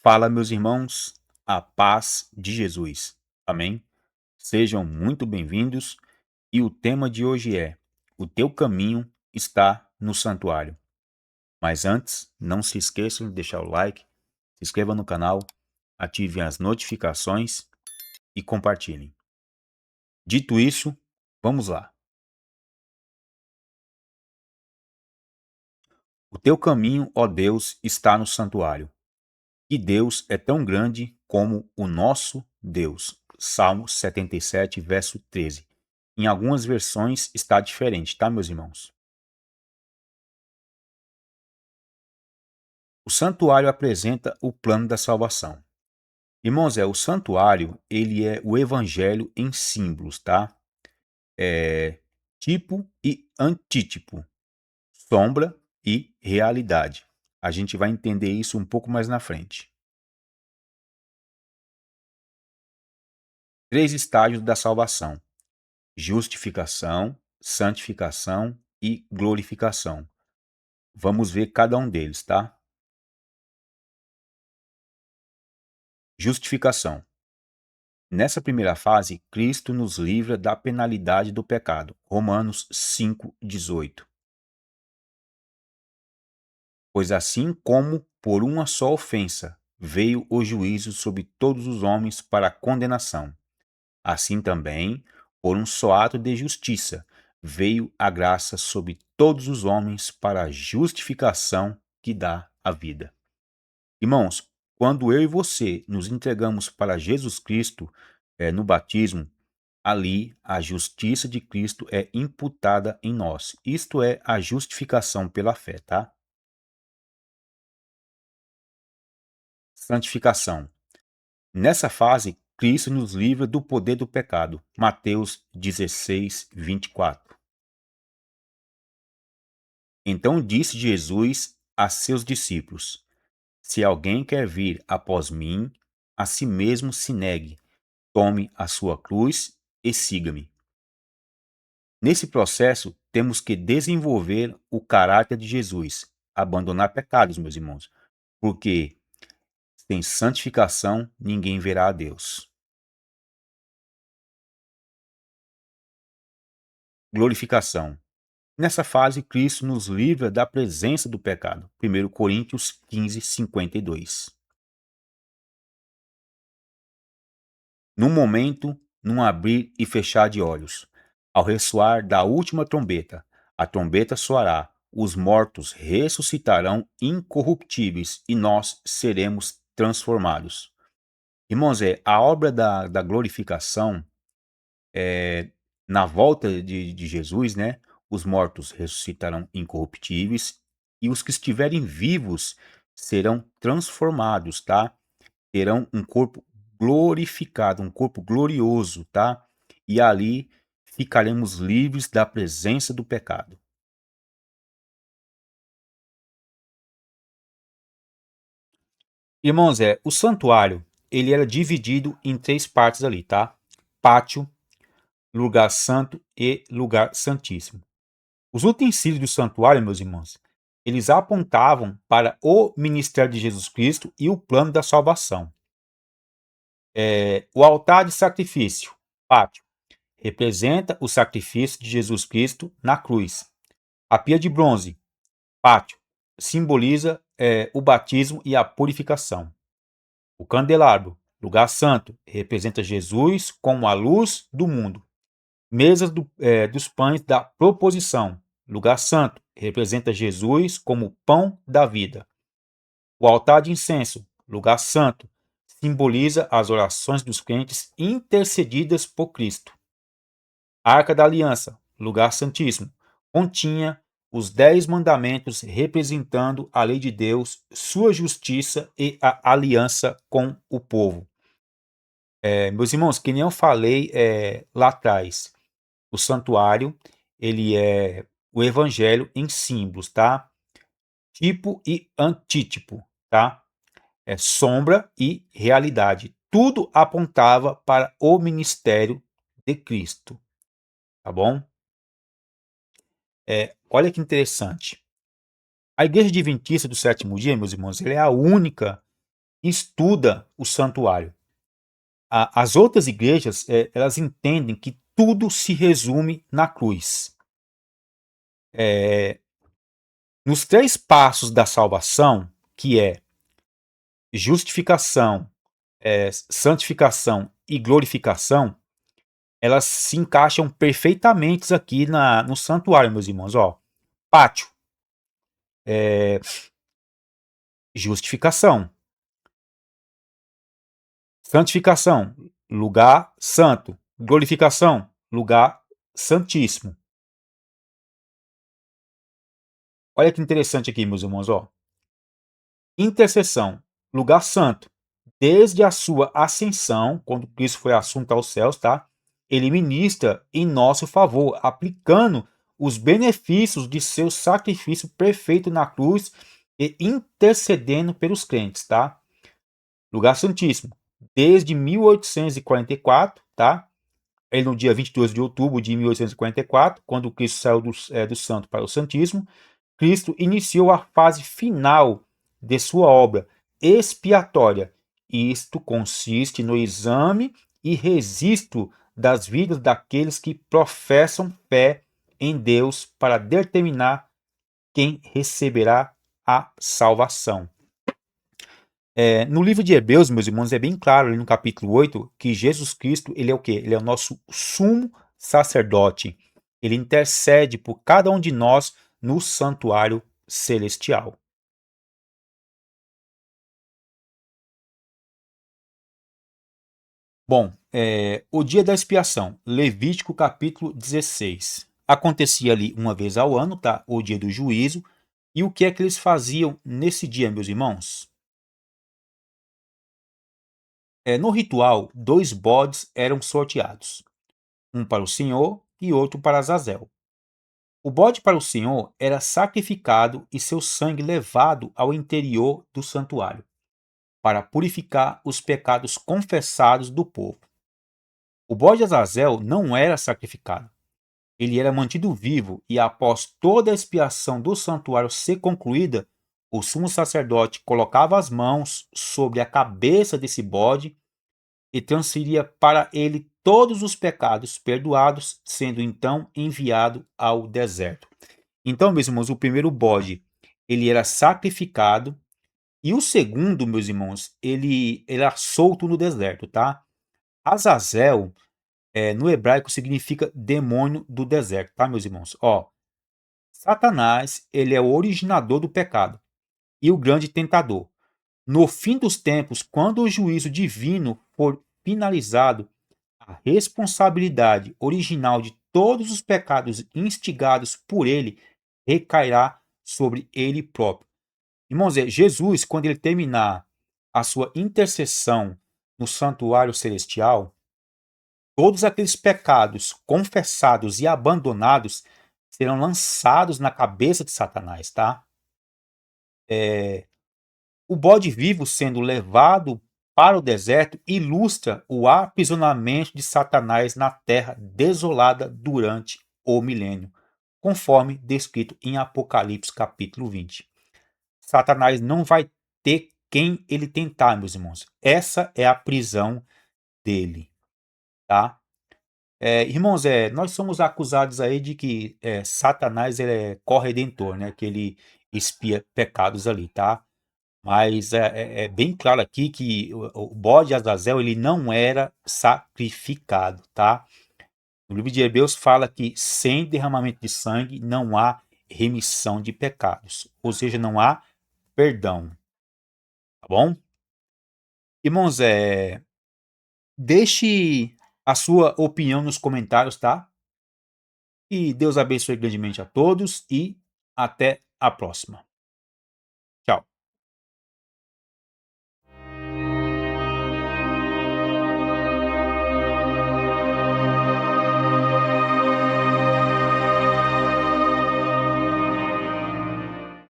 Fala, meus irmãos, a paz de Jesus. Amém? Sejam muito bem-vindos e o tema de hoje é: O teu caminho está no santuário. Mas antes, não se esqueçam de deixar o like, se inscreva no canal, ativem as notificações e compartilhem. Dito isso, vamos lá. O teu caminho, ó Deus, está no santuário. E Deus é tão grande como o nosso Deus. Salmo 77, verso 13. Em algumas versões está diferente, tá, meus irmãos? O santuário apresenta o plano da salvação. Irmãos, o santuário, ele é o evangelho em símbolos, tá? É tipo e antítipo, sombra e realidade. A gente vai entender isso um pouco mais na frente. Três estágios da salvação: justificação, santificação e glorificação. Vamos ver cada um deles, tá? Justificação. Nessa primeira fase, Cristo nos livra da penalidade do pecado. Romanos 5,18. Pois assim como por uma só ofensa veio o juízo sobre todos os homens para a condenação, assim também, por um só ato de justiça, veio a graça sobre todos os homens para a justificação que dá a vida. Irmãos, quando eu e você nos entregamos para Jesus Cristo no batismo, ali a justiça de Cristo é imputada em nós. Isto é a justificação pela fé, tá? Santificação. Nessa fase, Cristo nos livra do poder do pecado. Mateus 16, 24. Então disse Jesus a seus discípulos: Se alguém quer vir após mim, a si mesmo se negue, tome a sua cruz e siga-me. Nesse processo, temos que desenvolver o caráter de Jesus, abandonar pecados, meus irmãos, porque sem santificação ninguém verá a Deus. Glorificação. Nessa fase, Cristo nos livra da presença do pecado. 1 Coríntios 15, 52. Num momento, num abrir e fechar de olhos, ao ressoar da última trombeta, a trombeta soará, os mortos ressuscitarão incorruptíveis e nós seremos transformados. Irmãos, a obra da glorificação, na volta de Jesus, né? Os mortos ressuscitarão incorruptíveis e os que estiverem vivos serão transformados, tá? Terão um corpo glorificado, um corpo glorioso, tá? E ali ficaremos livres da presença do pecado. Irmãos, o santuário, ele era dividido em três partes ali, tá? Pátio, lugar santo e lugar santíssimo. Os utensílios do santuário, meus irmãos, eles apontavam para o ministério de Jesus Cristo e o plano da salvação. O altar de sacrifício, pátio, representa o sacrifício de Jesus Cristo na cruz. A pia de bronze, pátio, simboliza o batismo e a purificação. O candelabro, lugar santo, representa Jesus como a luz do mundo. Mesas dos pães da proposição, lugar santo, representa Jesus como o pão da vida. O altar de incenso, lugar santo, simboliza as orações dos crentes intercedidas por Cristo. A Arca da Aliança, lugar santíssimo, continha os 10 mandamentos representando a lei de Deus, sua justiça e a aliança com o povo. Meus irmãos, que nem eu falei lá atrás, o santuário, ele é o evangelho em símbolos, tá? Tipo e antítipo, tá? É sombra e realidade. Tudo apontava para o ministério de Cristo, tá bom? Olha que interessante. A Igreja Adventista do Sétimo Dia, meus irmãos, ela é a única estuda o santuário. As outras igrejas, elas entendem que tudo se resume na cruz. Nos 3 passos da salvação, que é justificação, santificação e glorificação, elas se encaixam perfeitamente aqui no santuário, meus irmãos. Ó, pátio, justificação. Santificação, lugar santo. Glorificação, lugar santíssimo. Olha que interessante aqui, meus irmãos. Ó. Intercessão, lugar santo. Desde a sua ascensão, quando Cristo foi assunto aos céus, tá? Ele ministra em nosso favor, aplicando os benefícios de seu sacrifício perfeito na cruz e intercedendo pelos crentes, tá? Lugar santíssimo. Desde 1844, tá? Ele no dia 22 de outubro de 1844, quando Cristo saiu do santo para o santíssimo, Cristo iniciou a fase final de sua obra expiatória. Isto consiste no exame e registro das vidas daqueles que professam fé em Deus para determinar quem receberá a salvação. No livro de Hebreus, meus irmãos, é bem claro ali no capítulo 8 que Jesus Cristo, ele é o quê? Ele é o nosso sumo sacerdote. Ele intercede por cada um de nós no santuário celestial. Bom, o dia da expiação, Levítico capítulo 16. Acontecia ali uma vez ao ano, tá? O dia do juízo. E o que é que eles faziam nesse dia, meus irmãos? No ritual, 2 bodes eram sorteados, um para o Senhor e outro para Azazel. O bode para o Senhor era sacrificado e seu sangue levado ao interior do santuário, para purificar os pecados confessados do povo. O bode Azazel não era sacrificado. Ele era mantido vivo e, após toda a expiação do santuário ser concluída, o sumo sacerdote colocava as mãos sobre a cabeça desse bode e transferia para ele todos os pecados perdoados, sendo então enviado ao deserto. Então, meus irmãos, o primeiro bode, ele era sacrificado, e o segundo, meus irmãos, ele era solto no deserto, tá? Azazel, no hebraico, significa demônio do deserto, tá, meus irmãos? Ó, Satanás, ele é o originador do pecado e o grande tentador. No fim dos tempos, quando o juízo divino for finalizado, a responsabilidade original de todos os pecados instigados por ele recairá sobre ele próprio. Irmãos, Jesus, quando ele terminar a sua intercessão no santuário celestial, todos aqueles pecados confessados e abandonados serão lançados na cabeça de Satanás, tá? O bode vivo sendo levado para o deserto ilustra o aprisionamento de Satanás na terra desolada durante o milênio, conforme descrito em Apocalipse capítulo 20. Satanás não vai ter quem ele tentar, meus irmãos. Essa é a prisão dele, tá? Irmãos, nós somos acusados aí de que Satanás ele é corredentor, né? Que ele expia pecados ali, tá? Mas é bem claro aqui que o bode Azazel ele não era sacrificado, tá? No livro de Hebreus fala que sem derramamento de sangue não há remissão de pecados, ou seja, não há perdão, tá bom? Irmãos, deixe a sua opinião nos comentários, tá? E Deus abençoe grandemente a todos e até a próxima.